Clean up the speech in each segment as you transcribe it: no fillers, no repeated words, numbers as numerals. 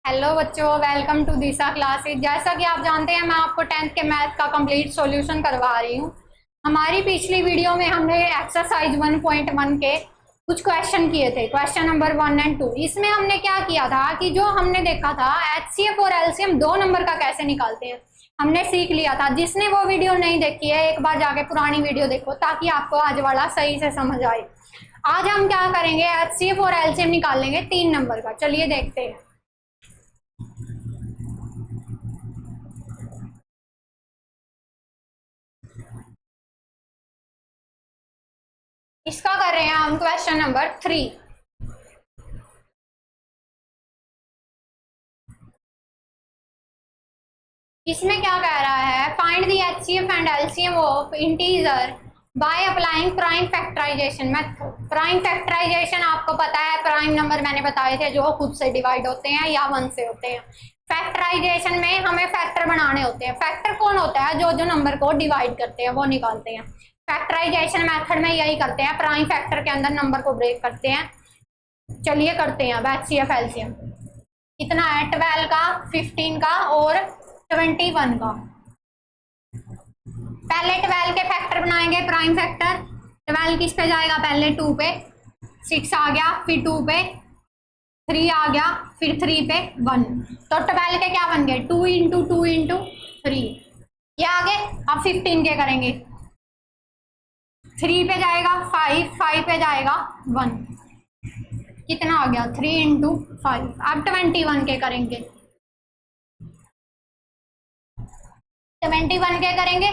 Hello बच्चों, welcome to Disha classes. जैसा कि आप जानते हैं, मैं आपको 10th के मैथ का कंप्लीट सॉल्यूशन करवा रही हूँ। हमारी पिछली वीडियो में हमने एक्सरसाइज 1.1 के कुछ क्वेश्चन किए थे, क्वेश्चन नंबर 1 और 2। इसमें हमने क्या किया था कि जो हमने देखा था एचसीएफ और एलसीएम दो नंबर का कैसे निकालते हैं, हमने सीख लिया था। जिसने वो वीडियो नहीं देखी है, एक बार जाके पुरानी वीडियो देखो ताकि आपको आज वाला सही से समझ आए। आज हम क्या करेंगे, एचसीएफ और एलसीएम निकाल लेंगे 3 नंबर का। चलिए देखते हैं। इसका कर रहे हैं हम क्वेश्चन नंबर 3। इसमें क्या कह रहा है, find the HCF and LCM of integer by applying prime factorization method. Prime factorization आपको पता है, प्राइम नंबर मैंने बताए थे जो खुद से डिवाइड होते हैं या 1 से होते हैं। फैक्टराइजेशन में हमें फैक्टर बनाने होते हैं। फैक्टर कौन होता है? जो जो नंबर को डिवाइड करते हैं वो निकालते हैं। फैक्टराइजेशन मेथड में यही करते हैं, प्राइम फैक्टर के अंदर नंबर को ब्रेक करते हैं। चलिए करते हैं अब एचसीएफ एलसीएम। कितना है? 12 का, 15 का और 21 का। पहले 12 के फैक्टर बनाएंगे, प्राइम फैक्टर। 12 किस पे जाएगा? पहले 2 पे, 6 आ गया, फिर 2 पे 3 आ गया, फिर 3 पे 1। तो 12 के क्या बन गए? 2 इंटू 2 इंटू 3, ये आगे। अब 15 के करेंगे, 3 पे जाएगा 5, 5 पे जाएगा 1, कितना आ गया? 3 इंटू 5। अब 21 के करेंगे, 21 के करेंगे,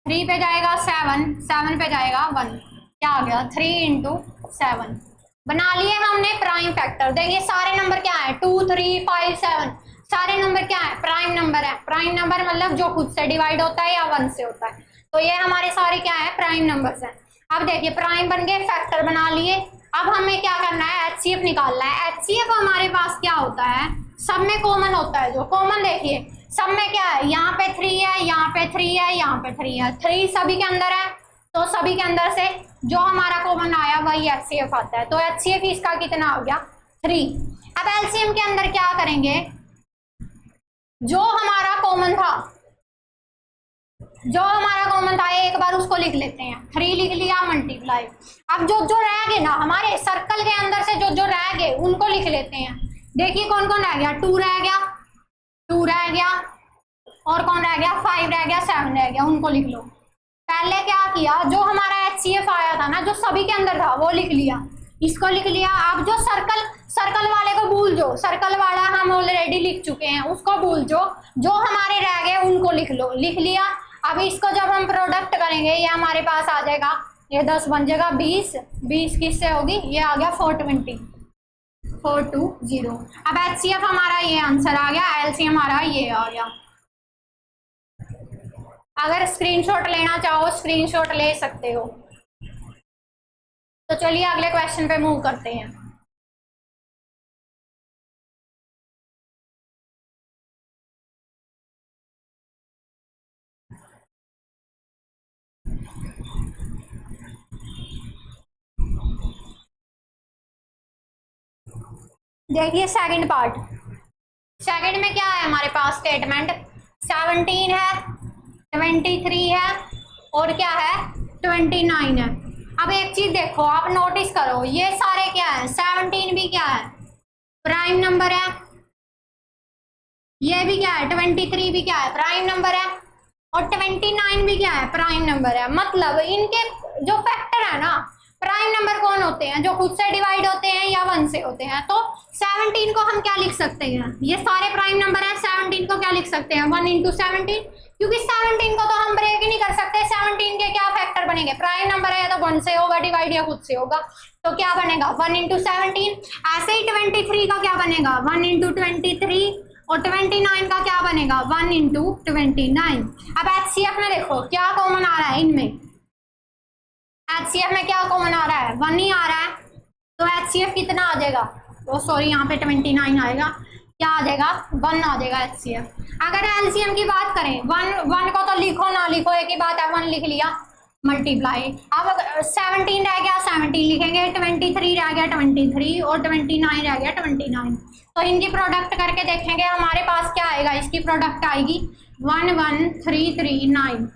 3 पे जाएगा 7, 7 पे जाएगा 1, क्या आ गया? 3 इंटू 7। बना लिए हमने प्राइम फैक्टर। देखिए सारे नंबर क्या है? 2, 3, 5, 7, सारे नंबर क्या है? प्राइम नंबर है। प्राइम नंबर मतलब जो खुद से डिवाइड होता है या 1 से होता है। तो ये हमारे सारे क्या है? प्राइम नंबर्स हैं। अब देखिए प्राइम बन गए, फैक्टर बना लिए। अब हमें क्या करना है? एचसीएफ निकालना है। एचसीएफ हमारे पास क्या होता है? सब में कॉमन होता है। जो कॉमन देखिए सब में क्या है? यहाँ पे 3 है, यहाँ पे 3 है, यहाँ पे 3 है। 3 सभी के अंदर है, तो सभी के अंदर से जो हमारा कॉमन आया वही एचसीएफ आता है। तो एचसीएफ इसका कितना आ गया? 3। अब एलसीएम के अंदर क्या करेंगे? जो हमारा कॉमन था, एक बार उसको लिख लेते हैं। 3 लिख लिया, मल्टीप्लाई। अब जो जो रह गए ना हमारे सर्कल के अंदर से, जो जो रह गए उनको लिख लेते हैं। देखिए कौन कौन रह गया? 2 रह गया, 2 रह गया, और कौन रह गया? 5 रह गया, 7 रह गया, उनको लिख लो। पहले क्या किया? जो हमारा एचसीएफ आया था ना, जो सभी के अंदर था वो लिख लिया, इसको लिख लिया। अब जो सर्कल वाले को भूल जो, सर्कल वाला हम ऑलरेडी लिख चुके हैं, उसको भूल जो हमारे रह गए उनको लिख लो। लिख लिया। अब इसको जब हम प्रोडक्ट करेंगे ये हमारे पास आ जाएगा, ये 10 बन जाएगा 20, 20 किससे होगी? ये आ गया 420, 420। अब एचसीएफ हमारा ये आंसर आ गया, एलसीएम हमारा ये आ गया। अगर स्क्रीनशॉट लेना चाहो स्क्रीनशॉट ले सकते हो। तो चलिए अगले क्वेश्चन पे मूव करते हैं। देखिए सेकंड पार्ट। सेकंड में क्या है हमारे पास? स्टेटमेंट 17 है, 23 है और क्या है? 29 है। अब एक चीज देखो, आप नोटिस करो, ये सारे क्या है? 17 भी क्या है? प्राइम नंबर है। ये भी क्या है? 23 भी क्या है? प्राइम नंबर है। और 29 भी क्या है? प्राइम नंबर है। मतलब इनके जो फैक्टर है ना, प्राइम नंबर कौन होते हैं? जो खुद से डिवाइड होते हैं या 1 से होते हैं। तो 17 को हम क्या लिख सकते हैं? ये सारे प्राइम नंबर है, 17 को क्या लिख सकते हैं? 1 इंटू 17, क्योंकि 17 को तो हम ब्रेक ही नहीं कर सकते। 17 के क्या फैक्टर बनेंगे? प्राइम नंबर है तो 1 से होगा डिवाइड या खुद से होगा, तो क्या बनेगा? 1 इंटू 17। ऐसे ही 23 का क्या बनेगा? 1 इंटू 23। और 29 का क्या बनेगा? 1 इंटू 29। अब एचसीएफ में देखो क्या कॉमन आ रहा है इनमें? एचसीएफ में क्या कॉमन आ रहा है? 1 ही आ रहा है। तो एचसीएफ कितना आ जाएगा? तो सॉरी यहाँ पे 29 आएगा, क्या आ जाएगा? 1 आ जाएगा एचसीएफ। अगर एलसीएम की बात करें, 1 को तो लिखो ना लिखो एक ही बात है, 1 लिख लिया। मल्टीप्लाई, अब 17 रह गया 17 लिखेंगे, 23 रह गया 23 और 29 रह गया 29। तो इनकी प्रोडक्ट करके देखेंगे हमारे पास क्या आएगा। इसकी प्रोडक्ट आएगी 11339।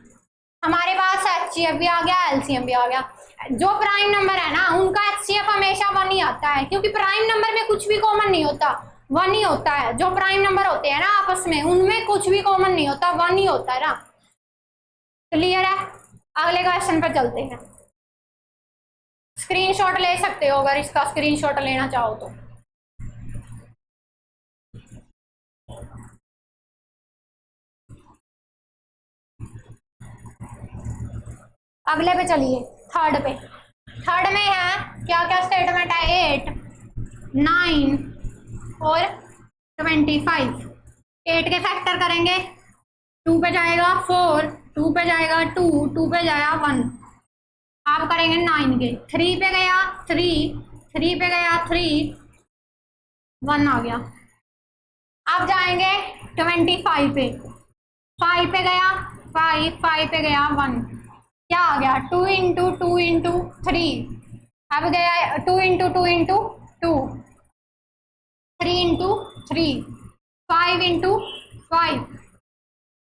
हमारे पास HCF भी आ गया, LCM भी आ गया। जो प्राइम नंबर है ना उनका HCF हमेशा 1 ही आता है, क्योंकि प्राइम नंबर में कुछ भी कॉमन नहीं होता, 1 ही होता है। जो प्राइम नंबर होते हैं ना आपस में उनमें कुछ भी कॉमन नहीं होता, 1 ही होता है ना। क्लियर है? अगले क्वेश्चन पर चलते हैं। स्क्रीनशॉट ले सकते हो अगर इसका स्क्रीनशॉट लेना चाहो तो। अगले पे चलिए, थर्ड पे। थर्ड में है क्या क्या स्टेटमेंट है, 8, 9 और 25। 8 के फैक्टर करेंगे, 2 पे जाएगा 4, 2 पे जाएगा 2, 2 पे जाएगा 1। आप करेंगे 9 के, 3 पे गया 3, 3 पे गया 3, 1 आ गया। आप जाएंगे 25 पे, 5 पे गया 5, 5 पे गया 1, क्या आ गया 2 इंटू 2 इंटू 3। अब गया 2 इंटू 2 इंटू 2, 3 इंटू 3, 5 इंटू 5।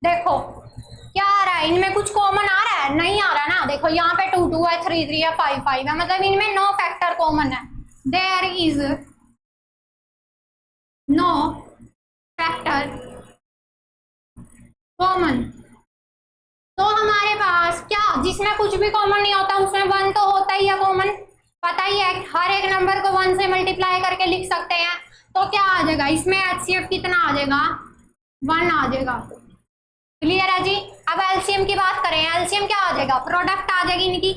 देखो क्या आ रहा है, इनमें कुछ कॉमन आ रहा है? नहीं आ रहा ना। देखो यहाँ पे 2 2 है, 3 3 है, 5 5 है, मतलब इनमें नो फैक्टर कॉमन है। There is no factor common. तो हमारे पास क्या, जिसमें कुछ भी कॉमन नहीं होता उसमें 1 तो होता ही है कॉमन, पता ही है। हर एक नंबर को 1 से मल्टीप्लाई करके लिख सकते हैं। तो क्या आ जाएगा इसमें, HCF कितना आ जाएगा, 1 आ जाएगा। क्लियर है जी? अब LCM की बात करें, LCM क्या आ जाएगा, प्रोडक्ट आ जाएगी इनकी।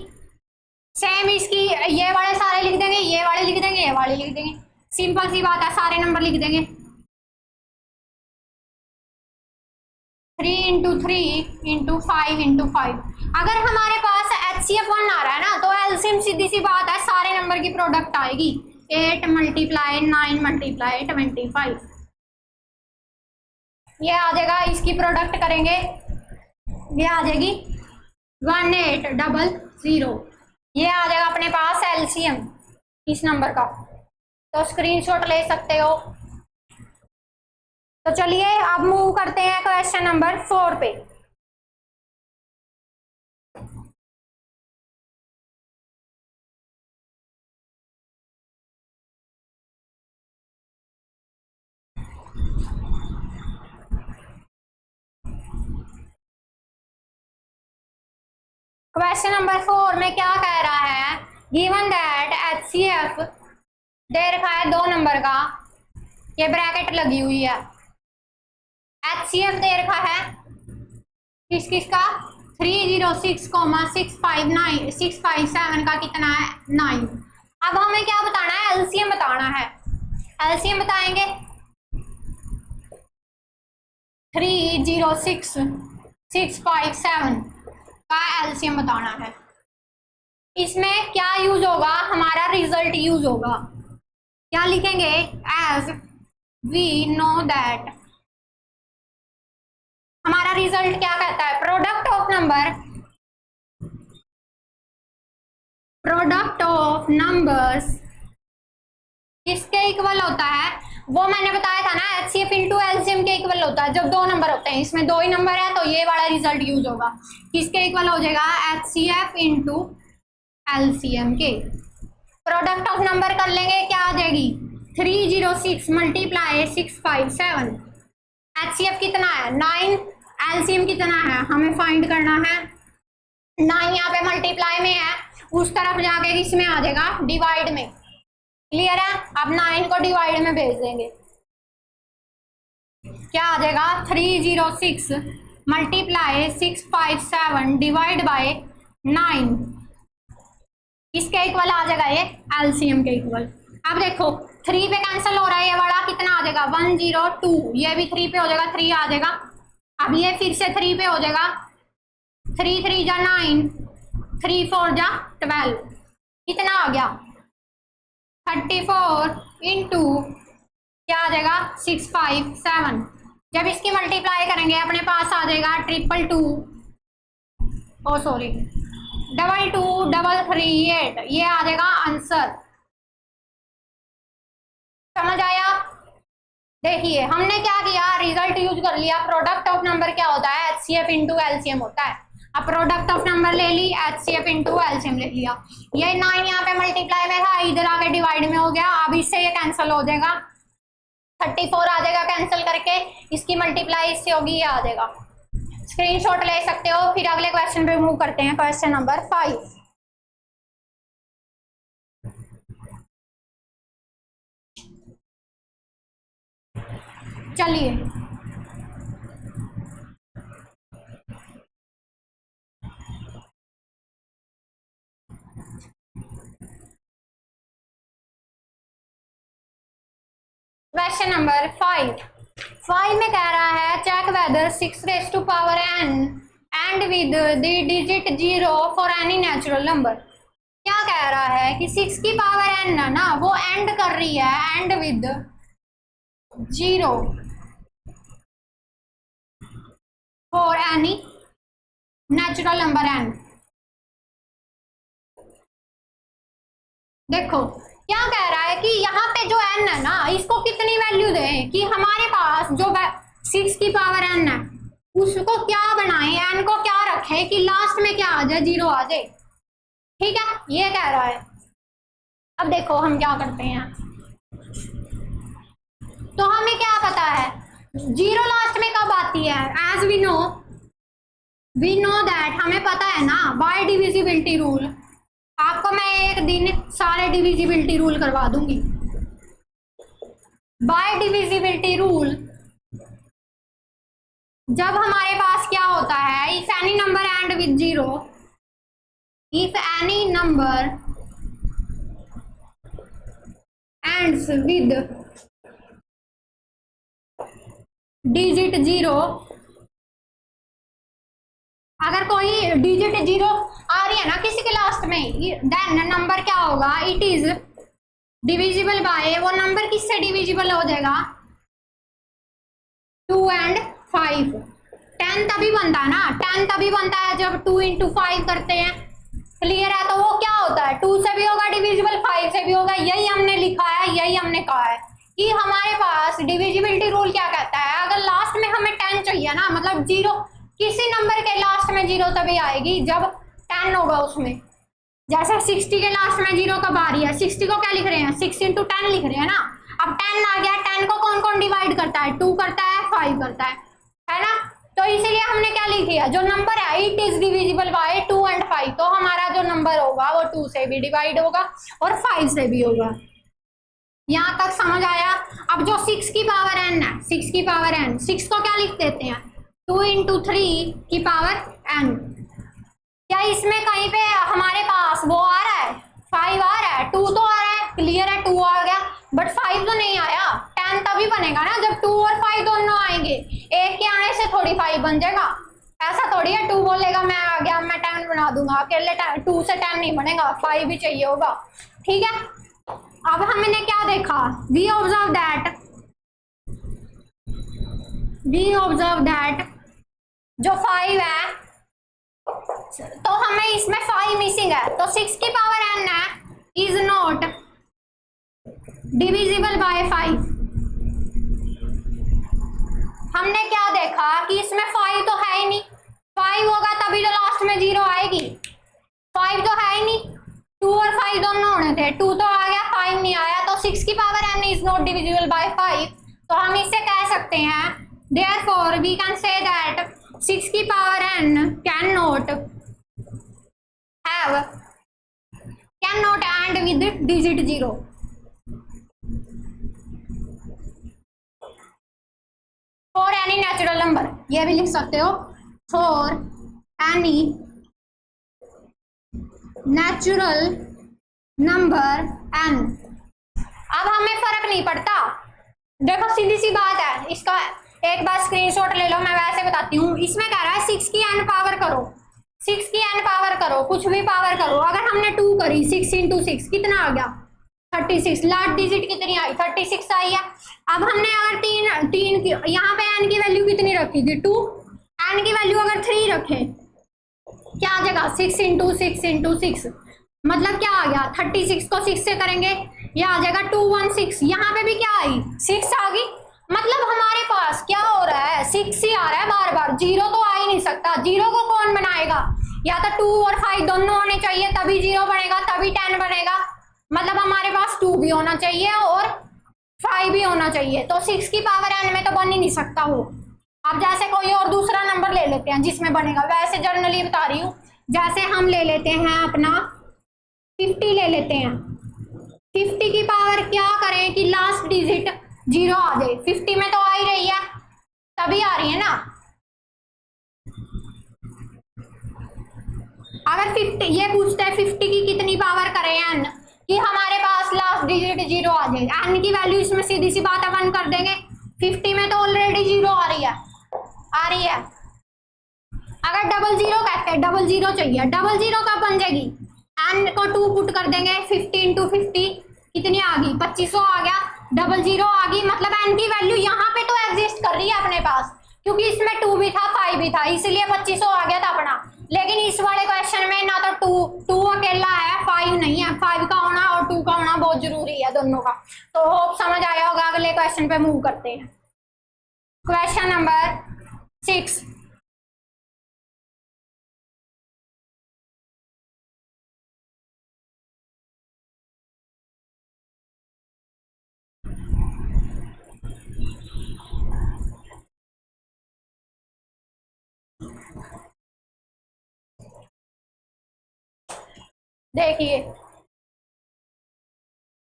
सेम इसकी ये वाले सारे लिख देंगे, ये वाले लिख देंगे, ये वाले लिख देंगे, सिंपल सी बात है, सारे नंबर लिख देंगे। 3 इंटू 3 इंटू 5 इंटू 5। अगर हमारे पास HCF 1 आ रहा है ना तो LCM सीधी सी बात है सारे नंबर की प्रोडक्ट आएगी। 8 मल्टीप्लाई 9 मल्टीप्लाई 25, ये आ जाएगा। इसकी प्रोडक्ट करेंगे, ये आ जाएगी 1800। ये आ जाएगा अपने पास LCM इस नंबर का। तो स्क्रीनशॉट ले सकते हो। तो चलिए अब मूव करते हैं क्वेश्चन नंबर 4 पे। क्वेश्चन नंबर 4 में क्या कह रहा है, गिवन दैट HCF दे रखा है 2 नंबर का, ये ब्रैकेट लगी हुई है। HCF दे रखा है किस किस का, 306,659 657 का कितना है, 9। अब हमें क्या बताना है, LCM बताना है। LCM बताएंगे 306,657 का LCM बताना है। इसमें क्या यूज होगा, हमारा रिजल्ट यूज होगा। क्या लिखेंगे, एज वी नो दैट। हमारा रिजल्ट क्या कहता है, प्रोडक्ट ऑफ नंबर्स किसके इक्वल होता है, वो मैंने बताया था ना, HCF इंटू LCM के इक्वल होता है। जब 2 नंबर होते हैं, इसमें 2 ही नंबर है तो ये वाला रिजल्ट यूज होगा। किसके इक्वल हो जाएगा, HCF इंटू LCM के। प्रोडक्ट ऑफ नंबर कर लेंगे, क्या आ जाएगी 306 मल्टीप्लाई 657। HCF कितना है 9, LCM कितना है हमें फाइंड करना है। 9 यहाँ पे मल्टीप्लाई में है, उस तरफ जाके इसमें आ जाएगा डिवाइड में। क्लियर है? अब 9 को डिवाइड में भेज देंगे, क्या आ जाएगा 306 मल्टीप्लाई 657 डिवाइड बाय 9। किसके इक्वल आ जाएगा, ये LCM के इक्वल। अब देखो 3 पे कैंसिल हो रहा है, ये वाला कितना आ जाएगा 102, ये भी 3 पे हो जाएगा, 3 आ जाएगा। अब ये फिर से 3 पे हो जाएगा, 3 3 जा 9, 3 4 जा 12, कितना आ गया 34 इंटू क्या आ जाएगा 657। जब इसकी मल्टीप्लाई करेंगे अपने पास आ जाएगा 222, ओ सॉरी 2238 ये आ जाएगा आंसर। समझ आया? देखिए हमने क्या किया, रिजल्ट यूज कर लिया। प्रोडक्ट ऑफ नंबर क्या होता है, HCF इंटू एलसीएम होता है। अब प्रोडक्ट ऑफ नंबर ले ली, HCF इंटू एलसीएम ले लिया। ये 9 यहाँ पे मल्टीप्लाई में था, इधर आके डिवाइड में हो गया। अब इससे ये कैंसिल हो जाएगा, 34 आ जाएगा कैंसिल करके, इसकी मल्टीप्लाई इससे होगी, ये आ जाएगा। स्क्रीनशॉट ले सकते हो। फिर अगले क्वेश्चन पे मूव करते हैं, क्वेश्चन नंबर 5। चलिए क्वेश्चन नंबर 5 में कह रहा है check whether 6 raise to power n and with the digit 0 for any natural number. क्या कह रहा है कि 6 की पावर n है ना, वो एंड कर रही है, and with 0 for any natural number n। देखो क्या कह रहा है कि यहाँ पे जो n है ना, इसको कितनी वैल्यू दें कि हमारे पास जो 6 की पावर n है उसको क्या बनाएं, n को क्या रखें कि लास्ट में क्या आ जाए, 0 आ जाए। ठीक है, ये कह रहा है। अब देखो हम क्या करते हैं, तो हमें क्या पता है 0 लास्ट में कब आती है, एज वी नो दैट, हमें पता है ना बाय डिविजिबिलिटी रूल। आपको मैं एक दिन सारे डिविजिबिलिटी रूल करवा दूंगी। बाय डिविजिबिलिटी रूल जब हमारे पास क्या होता है, if any number and with 0, if any number ends with digit 0, अगर कोई डिजिट 0 आ रही है ना किसी के लास्ट में, देन नंबर क्या होगा, इट इज डिविजिबल बाय, वो नंबर किससे डिविजिबल हो जाएगा, 2 and 5। 10 तभी बनता है ना, 10 तभी बनता है जब 2 into 5 करते हैं। क्लियर है? तो वो क्या होता है, 2 से भी होगा डिविजिबल, 5 से भी होगा। यही हमने लिखा है, यही हमने कहा है कि हमारे पास डिविजिबिलिटी रूल क्या कहता है, अगर लास्ट में हमें 10 चाहिए ना, मतलब 0, किसी नंबर के लास्ट में 0 तभी आएगी जब 10 होगा उसमें। जैसे 60 के लास्ट में 0 कब आ रही है, 60 को क्या लिख रहे हैं, 6 into 10 लिख रहे हैं ना। अब 10 आ गया, 10 को कौन कौन डिवाइड करता है, 2 करता है, 5 करता है ना। तो इसीलिए हमने क्या लिखी है, जो नंबर है it is divisible by 2 and 5, तो हमारा जो नंबर होगा वो 2 से भी डिवाइड होगा और 5 से भी होगा। यहाँ तक समझ आया? अब जो 6 की पावर n है, 6 की पावर n, 6 को क्या लिख देते हैं, 2 into 3 की पावर n। क्या इसमें कहीं पे हमारे पास वो आ रहा है, 5 आ रहा है, 2 तो आ रहा है, क्लियर है, 2 आ गया, बट 5 तो नहीं आया। 10 तभी बनेगा ना जब 2 और 5 दोनों आएंगे, एक के आने से थोड़ी 5 बन जाएगा। ऐसा थोड़ी है 2 बोलेगा मैं आ गया, मैं 10 बना दूंगा, अकेले 2 से 10 नहीं बनेगा, 5 भी चाहिए होगा। ठीक है, अब हमने क्या देखा, वी ऑब्जर्व दैट जो 5 है, तो हमें इसमें 5 मिसिंग है, तो 6 की पावर n है इज नॉट डिविजिबल बाय 5। हमने क्या देखा कि इसमें 5 तो है ही नहीं, 5 होगा तभी तो लास्ट में 0 आएगी, 5 तो है ही नहीं, 2 और 5 दोनों होने थे, 2 तो आ गया, 5 नहीं आया, तो 6 की power n is not divisible by 5। तो हम इससे कह सकते हैं therefore we can say that 6 की power n cannot end with digit 0। For any natural number, ये भी लिख सकते हो, for any natural number n। अब हमें फर्क नहीं पड़ता, देखो सीधी सी बात है, इसका एक बार स्क्रीनशॉट ले लो, मैं वैसे बताती हूँ। इसमें कह रहा है 6 की n पावर करो, 6 की n पावर करो, कुछ भी पावर करो। अगर हमने 2 करी, 6 into 6 कितना आ गया, 36। लास्ट डिजिट कितनी आई, 36 आई है। अब हमने अगर तीन यहाँ पे n की वैल्यू कितनी रखी थी, 2, n की वैल्यू अगर 3 रखे क्या आ जाएगा 6 इंटू 6 मतलब क्या आ गया 36 को 6 से करेंगे ये आ जाएगा 216। यहाँ पे भी क्या आई 6 आ गई, मतलब हमारे पास क्या हो रहा है 6 ही आ रहा है बार बार, जीरो तो आ ही नहीं सकता। जीरो को कौन बनाएगा, या तो 2 और 5 दोनों होने चाहिए तभी जीरो बनेगा, तभी 10 बनेगा। मतलब हमारे पास 2 भी होना चाहिए और 5 भी होना चाहिए, तो 6 की पावर n में तो बन ही नहीं सकता वो। अब जैसे कोई और दूसरा नंबर ले लेते हैं जिसमें बनेगा, वैसे जनरली बता रही हूँ। जैसे हम ले लेते हैं अपना 50 ले लेते हैं, 50 की पावर क्या करें कि लास्ट डिजिट जीरो आ जाए। 50 में तो आ ही रही है, तभी आ रही है ना। अगर 50 ये पूछते हैं 50 की कितनी पावर करें n कि हमारे पास लास्ट डिजिट जीरो आ जाए, n की वैल्यू इसमें सीधी सी बात है 1 कर देंगे। 50 में तो ऑलरेडी जीरो आ रही है। अगर डबल जीरो कहते हैं, डबल जीरो चाहिए, डबल जीरो कब बन जाएगी, n को 2 पुट कर देंगे, 50 इंटू 50 कितनी आ गई 2500 आ गया, डबल जीरो आ गई, मतलब n की वैल्यू यहाँ पे तो एग्जिस्ट कर रही है अपने पास, क्योंकि इसमें 2 भी था 5 भी था, इसलिए 2500 आ गया था अपना। लेकिन इस वाले क्वेश्चन में ना तो 2 अकेला है, 5 नहीं है, 5 का होना और 2 का होना बहुत जरूरी है दोनों का। तो होप समझ आया होगा। अगले क्वेश्चन पे मूव करते हैं। Question number 6।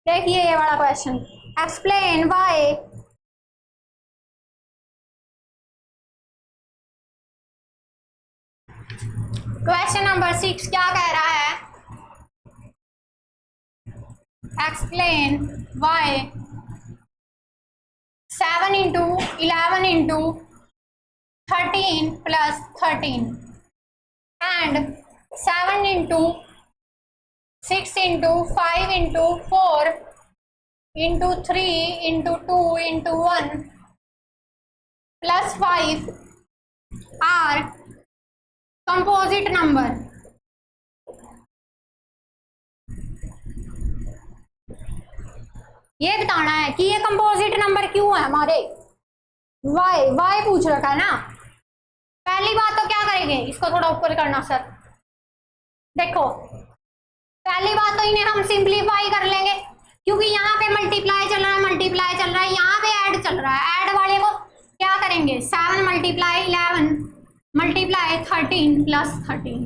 देखिए ये वाला question, explain why question number 6 क्या कह रहा है, explain why 7 into 11 into 13 plus 13 and 7 into 6 into 5 into 4 into 3 into 2 into 1 plus 5 are composite number. ये बताना है कि ये कंपोजिट नंबर क्यों है हमारे, वाई पूछ रखा है ना। पहली बात तो क्या करेंगे, इसको थोड़ा ऊपर करना सर। देखो पहली बात तो इन्हें हम सिंप्लीफाई कर लेंगे, क्योंकि यहाँ पे मल्टीप्लाई चल रहा है, यहाँ पे ऐड चल रहा है। ऐड वाले को क्या करेंगे 7 मल्टीप्लाई 11 मल्टीप्लाई 13 प्लस 13,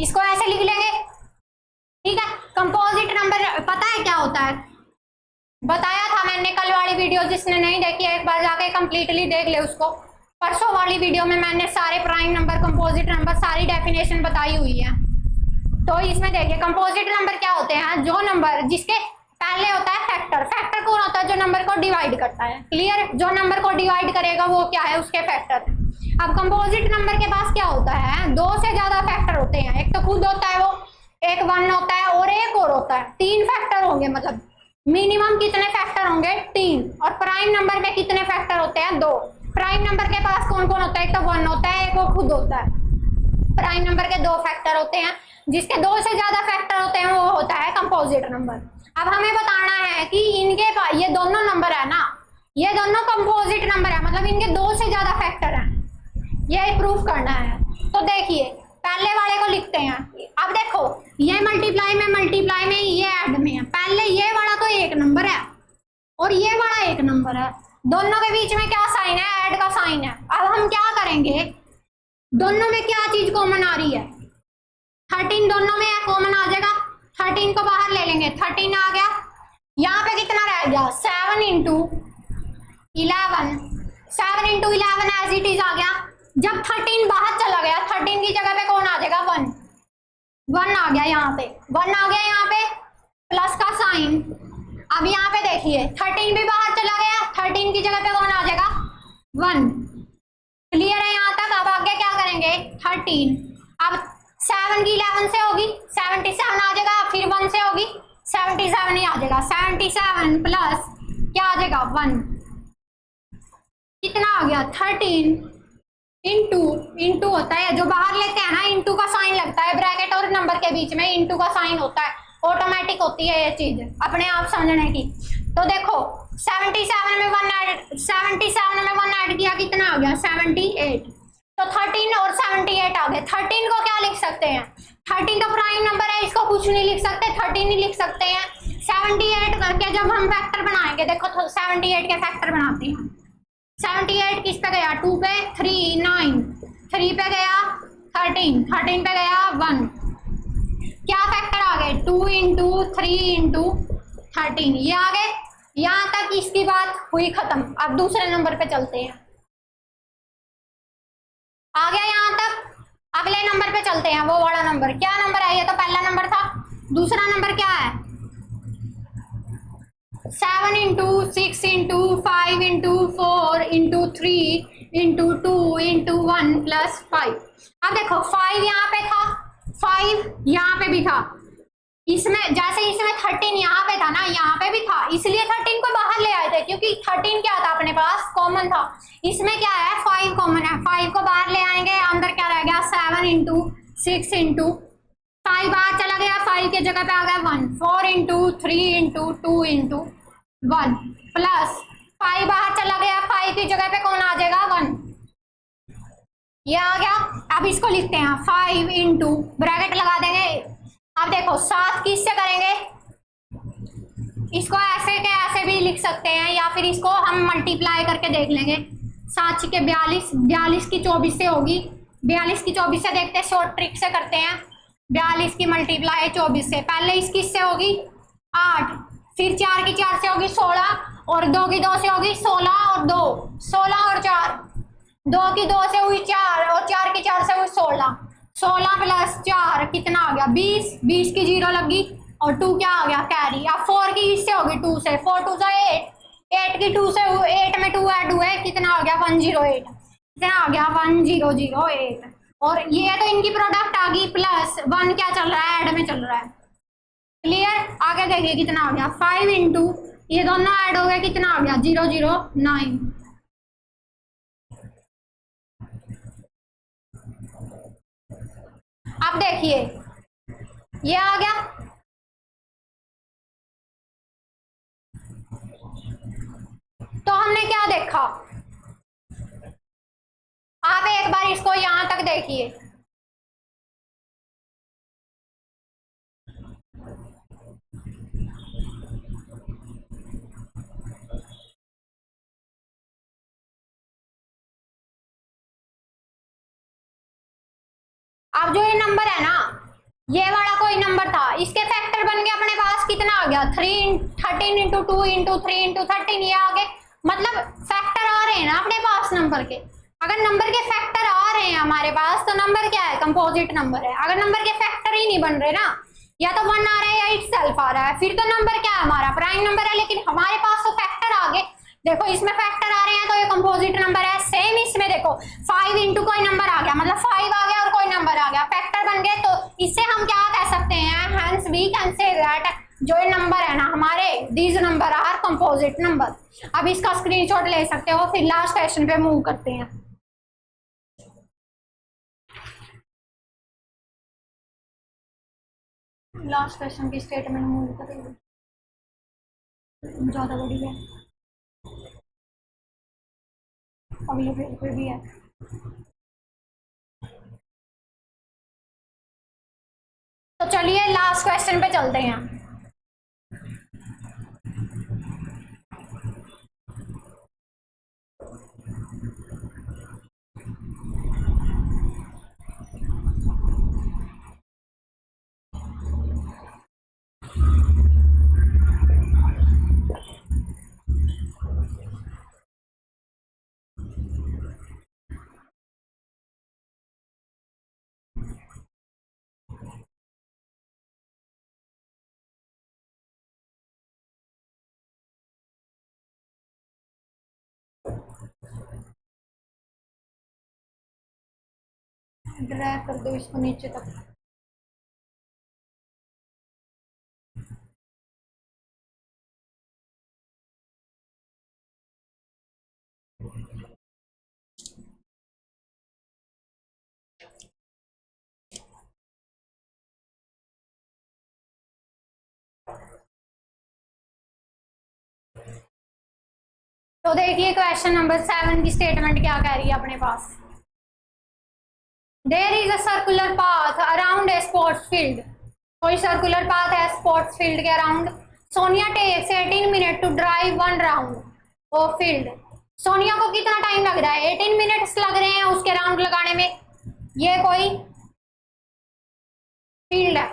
इसको ऐसे लिख लेंगे। ठीक है, कंपोजिट नंबर पता है क्या होता है, बताया था मैंने कल वाली वीडियो, जिसने नहीं देखी है एक बार जाके कंप्लीटली देख ले उसको। परसों वाली वीडियो में मैंने सारे प्राइम नंबर, कंपोजिट नंबर, सारी डेफिनेशन बताई हुई है। तो इसमें देखिए कंपोजिट नंबर क्या होते हैं, जो नंबर जिसके पहले होता है फैक्टर। फैक्टर कौन होता है, जो नंबर को डिवाइड करता है। क्लियर, जो नंबर को डिवाइड करेगा वो क्या है, उसके फैक्टर। अब कंपोजिट नंबर के पास क्या होता है, 2 से ज्यादा फैक्टर होते हैं। एक तो खुद होता है वो, एक 1 होता है और एक और होता है, 3 फैक्टर होंगे। मतलब मिनिमम कितने फैक्टर होंगे 3। और प्राइम नंबर में कितने फैक्टर होते हैं 2। प्राइम नंबर के पास कौन कौन होता है, एक तो 1 होता है, एक वो खुद होता है। प्राइम नंबर के 2 फैक्टर होते हैं, जिसके 2 से ज्यादा फैक्टर होते हैं वो होता है कंपोजिट नंबर। अब हमें बताना है कि इनके पास ये दोनों नंबर है ना, ये दोनों कंपोजिट नंबर है, मतलब इनके 2 से ज्यादा फैक्टर हैं, ये प्रूफ करना है। तो देखिए पहले वाले को लिखते हैं। अब देखो ये मल्टीप्लाई में ये ऐड में है। पहले ये वाला तो एक नंबर है और ये वाला एक नंबर है, दोनों के बीच में क्या साइन है, ऐड का साइन है। अब हम क्या करेंगे, दोनों में क्या चीज कॉमन आ रही है, 13 दोनों में कॉमन आ जाएगा। 13 को बाहर ले लेंगे, 13 आ गया। यहाँ पे कितना रह गया 7 into 11, 7 into 11 as it is आ गया। जब 13 बाहर चला गया, 13 की जगह पे कौन आ जाएगा 1 आ गया। यहाँ पे 1 आ गया, यहाँ पे प्लस का साइन। अब यहाँ पे देखिए 13 भी बाहर चला गया, 13 की जगह पे कौन आ जाएगा 1। क्लियर है यहाँ तक। अब आगे क्या करेंगे 13, अब 7 की 11 से होगी 77 आ जाएगा, फिर 1 से होगी 77 ही आ जाएगा। 77 प्लस क्या आ जाएगा 1, कितना आ गया 13 इंटू, इंटू होता है जो बाहर लेते हैं ना, इंटू का साइन लगता है ब्रैकेट और नंबर के बीच में, इंटू का साइन होता है, ऑटोमेटिक होती है ये चीज, अपने आप समझने की। तो देखो 77 में 1 ऐड, 77 में 1 ऐड किया, कितना आ गया 78। तो 13 और 78 आ गए। 13 को क्या लिख सकते हैं, 13 तो प्राइम नंबर है, इसको कुछ नहीं लिख सकते, 13 ही लिख सकते हैं। 78 करके जब हम फैक्टर बनाएंगे, देखो 78 के फैक्टर बनाते हैं। 78 किस पे गया, 2 पे, 3 9, 3 पे गया 13, 13 पे गया 1, क्या फैक्टर आ गए 2 इंटू 3 इंटू 13, ये आ गए। यहां तक इसकी बात हुई खत्म। अब दूसरे नंबर पे चलते हैं, आ गया यहां तक। अगले नंबर पे चलते हैं, वो वाला नंबर, क्या नंबर है, ये तो पहला नंबर था, दूसरा नंबर क्या है, 7 into 6 into 5 into 4 into 3 into 2 into 1 plus 5। अब देखो 5 यहाँ पे था, 5 यहाँ पे भी था, इसमें जैसे इसमें 13 यहाँ पे था ना, यहाँ पे भी था, इसलिए 13 को बाहर ले आए थे, क्योंकि 13 क्या था अपने पास, कॉमन था। इसमें क्या है 5 कॉमन है, 5 को बाहर ले आएंगे, अंदर क्या रह गया 7 इंटू 6 इंटू 5 बाहर चला गया, 5 की जगह पे आ गया 1, 4 इंटू 3 इंटू 2 इंटू 1 प्लस 5 बाहर चला गया, 5 की जगह पे कौन आ जाएगा 1, ये आ गया। अब इसको लिखते हैं 5 इंटू ब्रैकेट लगा देंगे। अब देखो 7 किससे करेंगे, इसको ऐसे के ऐसे भी लिख सकते हैं, या फिर इसको हम मल्टीप्लाई करके देख लेंगे। 7 के 42, 42 की 24 से होगी, 42 की 24 से देखते हैं, शॉर्ट ट्रिक से करते हैं। 42 की मल्टीप्लाई 24 से, पहले इसकी इससे होगी 8, फिर 4 की 4 से होगी 16, और 2 की 2 से होगी 16 और 2, 16 और 4, 2 की 2 से हुई 4 और 4 की 4 से हुई 16, 16 प्लस 4 कितना आ गया 20, 20 की 0 लगी और 2 क्या आ गया कैरी। अब 4 की इससे होगी 2 से, 4 2 से 8, 8 की 2 से 8 में 2 ऐड हुए, कितना आ गया 108, कितना आ गया 1008। और ये तो इनकी प्रोडक्ट आ गई, प्लस 1 क्या चल रहा है, ऐड में चल रहा है। क्लियर, आगे देखिए कितना आ गया 5 इंटू, ये दोनों ऐड हो गए, कितना आ गया 009। अब देखिए ये आ गया, तो हमने क्या देखा, आप एक बार इसको यहां तक देखिए, अब जो ये नंबर है ना, ये वाला कोई नंबर था, इसके फैक्टर बन गए अपने पास, कितना आ गया 13 इंटू 2 इंटू 3 इंटू 13, ये आ गए। मतलब फैक्टर आ रहे हैं ना अपने पास नंबर के, अगर नंबर के फैक्टर आ रहे हैं हमारे पास तो नंबर क्या है, कंपोजिट नंबर है। अगर नंबर के फैक्टर ही नहीं बन रहे ना, या तो 1 आ रहा है या इटसेल्फ आ रहा है, फिर तो नंबर क्या है हमारा प्राइम नंबर है। लेकिन हमारे पास तो फैक्टर आ गए, देखो इसमें फैक्टर आ रहे हैं तो ये कंपोजिट नंबर है। सेम इसमें देखो 5 इंटू कोई नंबर आ गया, मतलब 5 आ गया और कोई नंबर आ गया, फैक्टर बन गए, तो इससे हम क्या कह सकते हैं, hence we can say that जो ये नंबर है ना हमारे, these numbers are composite number. अब इसका स्क्रीनशॉट ले सकते हो, फिर लास्ट क्वेश्चन पे मूव करते हैं। लास्ट क्वेश्चन की स्टेटमेंट मूव करेंगे, ज्यादा बड़ी है, अगले पेज पे भी है। तो चलिए लास्ट क्वेश्चन पे चलते हैं। ड्रैग कर दो इसको नीचे तक। तो देखिए क्वेश्चन नंबर 7 की स्टेटमेंट क्या कह रही है अपने पास। There is a circular path around a sports field. कोई सर्कुलर पाथ है स्पोर्ट्स फील्ड के around. Sonia takes 18 minute to drive 1 round of field. Sonia को कितना टाइम लग रहा है? 18 मिनट्स लग रहे हैं उसके राउंड लगाने में। ये कोई फील्ड है,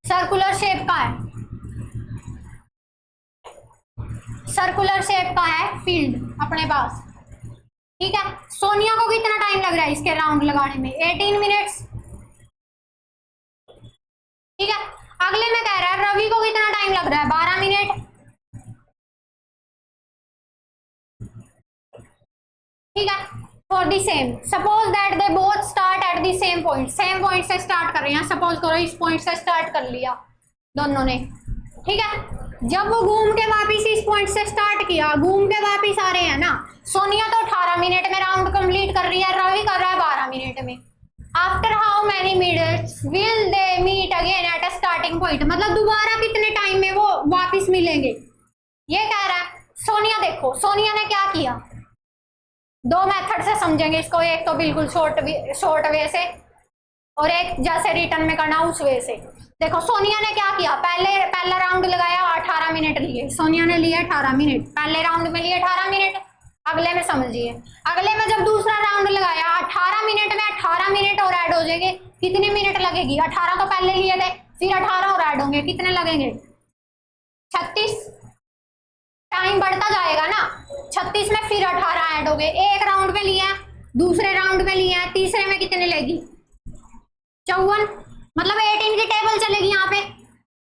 सर्कुलर शेप का है, सर्कुलर शेप का है फील्ड अपने पास, ठीक है। सोनिया को कितना टाइम लग रहा है इसके राउंड लगाने में? 18 मिनट्स, ठीक है। अगले में कह रहा है रवि को कितना टाइम लग रहा है? 12 मिनट, ठीक है। For the same suppose that they both start at the same point. Same point से स्टार्ट कर रहे हैं, सपोज करो इस पॉइंट से स्टार्ट कर लिया दोनों ने, ठीक है। जब वो घूम के वापिस इस पॉइंट से स्टार्ट किया, घूम के वापिस आ रहे हैं ना, सोनिया तो 18 मिनट में राउंड कंप्लीट कर रही है, रवि कर रहा है 12 मिनट में। After how many minutes will they meet again at a starting point, मतलब दोबारा कितने टाइम में वो वापिस मिलेंगे, ये कह रहा है। सोनिया देखो, सोनिया ने क्या किया, दो मेथड से समझेंगे इसको, एक तो बिल्कुल शॉर्ट वे से और एक जैसे रिटर्न में करना उस वे से। देखो सोनिया ने क्या किया, पहला राउंड लगाया, 18 मिनट लिए, सोनिया ने लिए 18 मिनट, पहले राउंड में लिए 18 मिनट। अगले में समझिए, अगले में जब दूसरा राउंड लगाया 18 मिनट में 18 मिनट और ऐड हो जाएंगे, कितने मिनट लगेगी? 18 तो पहले लिए थे, फिर 18 और ऐड होंगे, कितने लगेंगे? 36। टाइम बढ़ता जाएगा ना, 36 में फिर 18 ऐड हो गए। एक राउंड में लिए, दूसरे राउंड में लिए, तीसरे में कितने लेगी? 54, मतलब 18 की टेबल चलेगी यहाँ पे,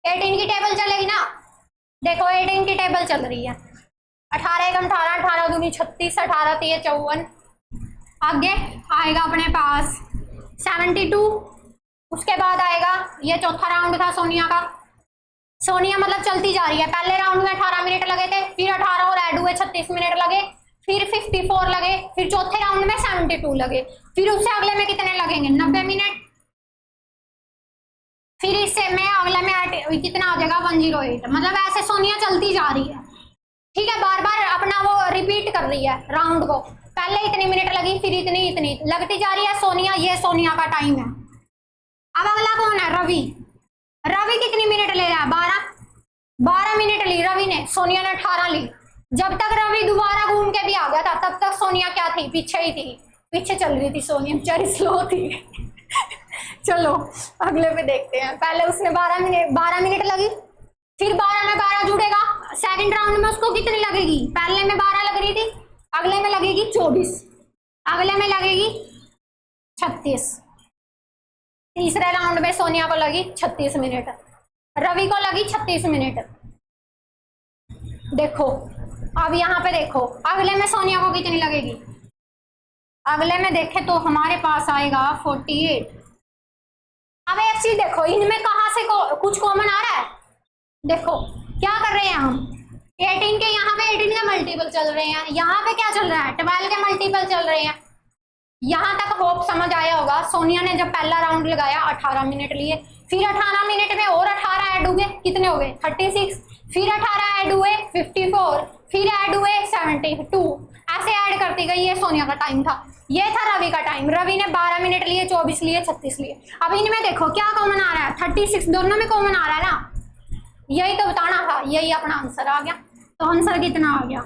18 की टेबल चलेगी ना। देखो 18 की टेबल चल रही है, 18 एकम 18, 18 दूनी 36, 18 3 54। आगे आएगा अपने पास 72, उसके बाद आएगा ये चौथा राउंड था सोनिया का। सोनिया मतलब चलती जा रही है, पहले राउंड में 18 मिनट लगे थे, फिर 18 और ऐड हुए 36 मिनट लगे, फिर 54 लगे, फिर चौथे राउंड में 72 लगे, फिर उससे अगले में कितने लगेंगे? 90 मिनट। फिर इससे में अगले में कितना आ जाएगा? 108। मतलब ऐसे सोनिया चलती जा रही है, ठीक है, बार बार अपना वो रिपीट कर रही है राउंड को। पहले इतनी मिनट लगी, फिर इतनी लगती जा रही है सोनिया, ये सोनिया का टाइम है। अब अगला कौन है? रवि। रवि कितनी मिनट ले रहा है? 12 मिनट ली रवि ने, सोनिया ने 18 ली। जब तक रवि दोबारा घूम के भी आ गया था तब तक सोनिया क्या थी? पीछे ही थी, पीछे चल रही थी सोनिया, बेचारी स्लो थी। चलो अगले पे देखते हैं। पहले उसने 12 मिनट लगी, फिर 12 में 12 जुड़ेगा, सेकंड राउंड में उसको कितनी लगेगी? पहले में 12 लग रही थी, अगले में लगेगी 24, अगले में लगेगी 36, तीसरे राउंड में सोनिया को लगी 36 मिनट, रवि को लगी 36 मिनट। देखो अब यहाँ पे देखो अगले में सोनिया को कितनी लगेगी? अगले में देखे तो हमारे पास आएगा 48। अब एक चीज देखो, इनमें कहां से कुछ कॉमन आ रहा है? देखो क्या कर रहे हैं हम, 18 के यहाँ पे 18 के मल्टीपल चल रहे हैं, यहाँ पे क्या चल रहा है? 12 के मल्टीपल चल रहे हैं। यहाँ तक होप समझ आया होगा। सोनिया ने जब पहला राउंड लगाया 18 मिनट लिए, फिर 18 मिनट में और 18 ऐड हुए, कितने हो गए? 36, फिर 18 ऐड हुए 54, फिर ऐड हुए 72, ऐसे ऐड करती गई। ये सोनिया का टाइम था, ये था रवि का टाइम। रवि ने 12 मिनट लिए, 24 लिए, 36 लिए। अब इनमें देखो क्या कॉमन आ रहा है? 36 दोनों में कॉमन आ रहा है ना, यही तो बताना था, यही अपना आंसर आ गया। तो आंसर कितना आ गया?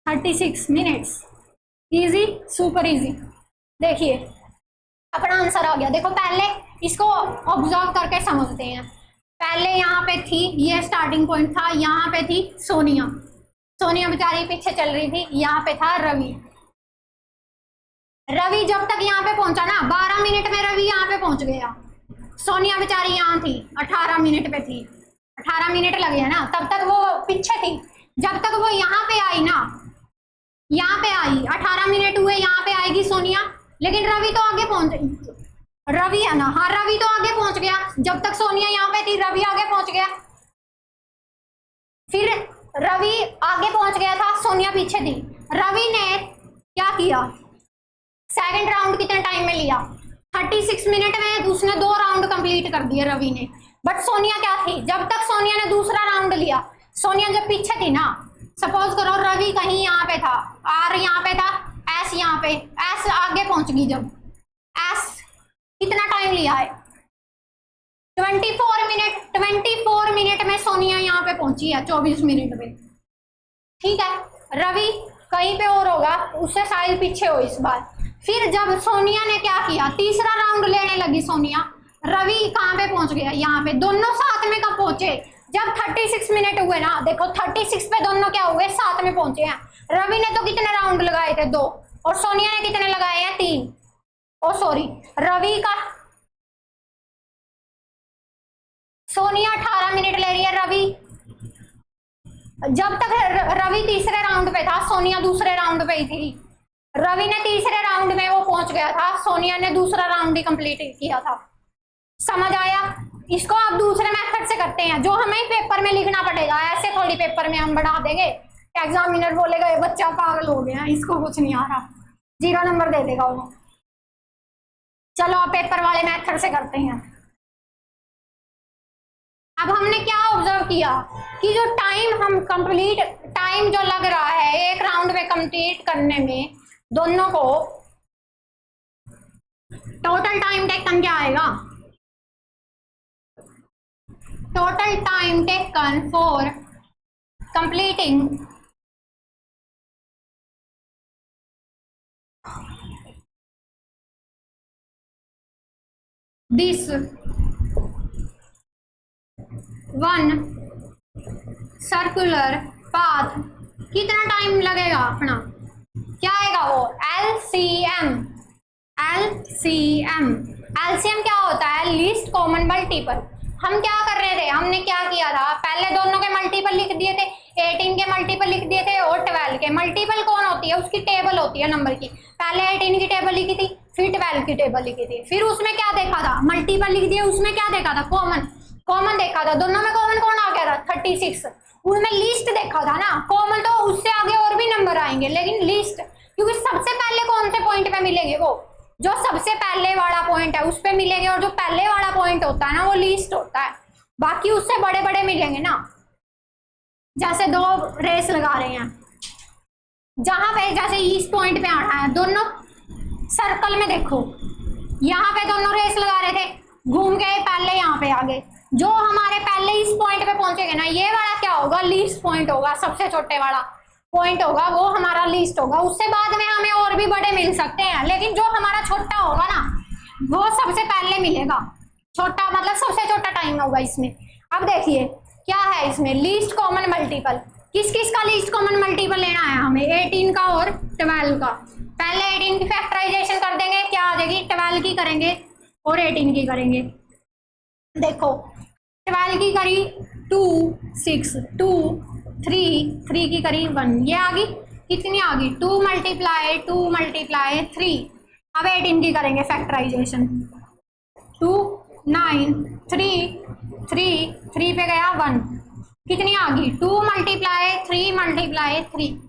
36 मिनट्स। Easy, super easy. देखिए अपना आंसर आ गया। देखो पहले इसको ऑब्जर्व करके समझते हैं। पहले यहाँ पे थी, ये स्टार्टिंग पॉइंट था, यहाँ पे थी सोनिया, सोनिया बेचारी पीछे चल रही थी, यहाँ पे था रवि। रवि जब तक यहाँ पे पहुंचा ना, 12 मिनट में रवि यहाँ पे पहुंच गया, सोनिया बेचारी यहाँ थी, 18 मिनट पे थी, 18 मिनट लगे है ना, तब तक वो पीछे थी। जब तक वो यहाँ पे आई ना, यहाँ पे आई, 18 मिनट हुए, यहाँ पे आएगी सोनिया, लेकिन रवि तो आगे पहुंच, रवि है ना, हाँ रवि तो आगे पहुंच गया। जब तक सोनिया यहाँ पे थी रवि आगे पहुंच गया, फिर रवि आगे पहुंच गया था, सोनिया पीछे थी। रवि ने क्या किया? सेकंड राउंड कितने टाइम में लिया? 36 मिनट में उसने 2 राउंड कंप्लीट कर दिए रवि ने। बट सोनिया क्या थी? जब तक सोनिया ने दूसरा राउंड लिया, सोनिया जब पीछे थी ना, सपोज करो रवि रवि कहीं यहाँ पे था, आर यहाँ पे था, एस यहाँ पे, एस आगे पहुंच गई। जब एस कितना टाइम लिया है 24 मिनट, 24 मिनट में सोनिया यहाँ पे पहुंची है 24 मिनट में। ठीक है, रवि कहीं पे और होगा, उससे शायद पीछे हो इस बार। फिर जब सोनिया ने क्या किया, तीसरा राउंड लेने लगी सोनिया, रवि कहाँ पे पहुंच गया, यहाँ पे। दोनों साथ में कब पहुंचे, जब 36 मिनट हुए ना, देखो 36 पे दोनों क्या हुए, साथ में पहुंचे हैं। रवि ने तो कितने राउंड लगाए थे, 2, और सोनिया ने कितने लगाए हैं, 3। ओ सॉरी, रवि का, सोनिया 18 मिनट ले रही है, रवि जब तक रवि तीसरे राउंड पे था, सोनिया दूसरे राउंड पे ही थी। रवि ने तीसरे राउंड में वो पहुंच गया था, सोनिया ने दूसरा राउंड ही कंप्लीट किया था। समझ आया? इसको आप दूसरे मेथड से करते हैं, जो हमें पेपर में लिखना पड़ेगा, ऐसे थोड़ी पेपर में हम बढ़ा देंगे, एग्जामिनर बोलेगा ये बच्चा पागल हो गया, इसको कुछ नहीं आ रहा, 0 नंबर दे देगा वो। चलो आप पेपर वाले मेथड से करते हैं। अब हमने क्या ऑब्जर्व किया कि जो टाइम हम कंप्लीट, टाइम जो लग रहा है एक राउंड में कंप्लीट करने में, दोनों को टोटल टाइम टेकन क्या आएगा, total time taken for completing this one circular path, कितना टाइम लगेगा अपना, क्या आएगा वो, LCM। LCM क्या होता है, लीस्ट कॉमन मल्टीपल। हम क्या कर रहे थे, हमने क्या किया था, पहले दोनों के मल्टीपल लिख दिए थे, 18 के मल्टीपल लिख दिए थे और 12 के। मल्टीपल कौन होती है, उसकी टेबल होती है नंबर की। पहले 18 की टेबल लिखी थी, फिर 12 की टेबल लिखी थी, फिर उसमें क्या देखा था, मल्टीपल लिख दिया, उसमें क्या देखा था, कॉमन देखा था। दोनों में कॉमन कौन आ गया था, 36। उनमें लीस्ट देखा था ना, कॉमन तो उससे आगे और भी नंबर आएंगे, लेकिन लीस्ट, क्योंकि सबसे पहले कौन से पॉइंट पे मिलेंगे, वो जो सबसे पहले वाला पॉइंट है उस पे मिलेंगे, और जो पहले वाला पॉइंट होता है ना वो लीस्ट होता है, बाकी उससे बड़े बड़े मिलेंगे ना। जैसे 2 रेस लगा रहे हैं, जहां पे जैसे इस पॉइंट पे आना है, दोनों सर्कल में देखो, यहाँ पे दोनों रेस लगा रहे थे, घूम गए पहले यहाँ पे आ गए, जो हमारे पहले इस पॉइंट पे पहुंचेंगे ना, ये वाला क्या होगा, लीस्ट पॉइंट होगा, सबसे छोटे वाला पॉइंट होगा, वो हमारा लीस्ट होगा। उससे बाद में हमें और भी बड़े मिल सकते हैं, लेकिन जो हमारा छोटा होगा ना वो सबसे पहले मिलेगा। छोटा मतलब सबसे छोटा टाइम होगा इसमें। अब देखिए क्या है इसमें, लीस्ट कॉमन मल्टीपल। किस किस का लीस्ट कॉमन मल्टीपल लेना है हमें, 18 का और 12 का। पहले 18 की फैक्टराइजेशन कर देंगे, क्या आ जाएगी, 12 की करेंगे और 18 की करेंगे। देखो 12 की करी 2 6, 2 3 की करी 1, ये आ गई, कितनी आ गई, 2 मल्टीप्लाई 3। अब 18 की करेंगे फैक्टराइजेशन, 2 9 3 पे गया 1, कितनी आ गई, 2 मल्टीप्लाई 3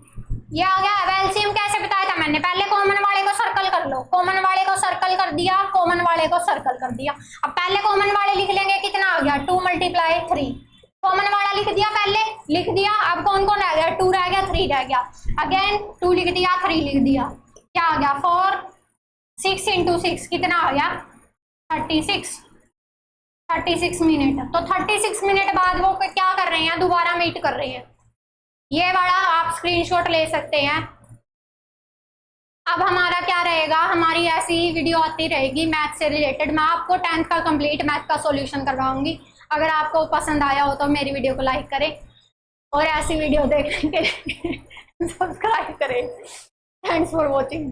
ये आ गया। अब एलसीएम कैसे बताया था मैंने, पहले कॉमन वाले को सर्कल कर लो, कॉमन वाले को सर्कल कर दिया, कॉमन वाले को सर्कल कर दिया। अब पहले कॉमन वाले लिख लेंगे, कितना आ गया, 2 मल्टीप्लाई 3, कॉमन वाला लिख दिया, पहले लिख दिया। अब कौन कौन रह गया, 2 रह गया, 3 रह गया, अगेन 2 लिख दिया, 3 लिख दिया, क्या आ गया 4 6 इंटू 6 कितना आ गया 36 मिनट। तो 36 मिनट बाद वो क्या कर रहे हैं, दोबारा मीट कर रहे हैं। ये वाला आप स्क्रीनशॉट ले सकते हैं। अब हमारा क्या रहेगा, हमारी ऐसी ही वीडियो आती रहेगी मैथ से रिलेटेड। मैं आपको 10th का कंप्लीट मैथ का सॉल्यूशन करवाऊंगी। अगर आपको पसंद आया हो तो मेरी वीडियो को लाइक करें और ऐसी वीडियो देखने के लिए सब्सक्राइब करें। Thanks for watching.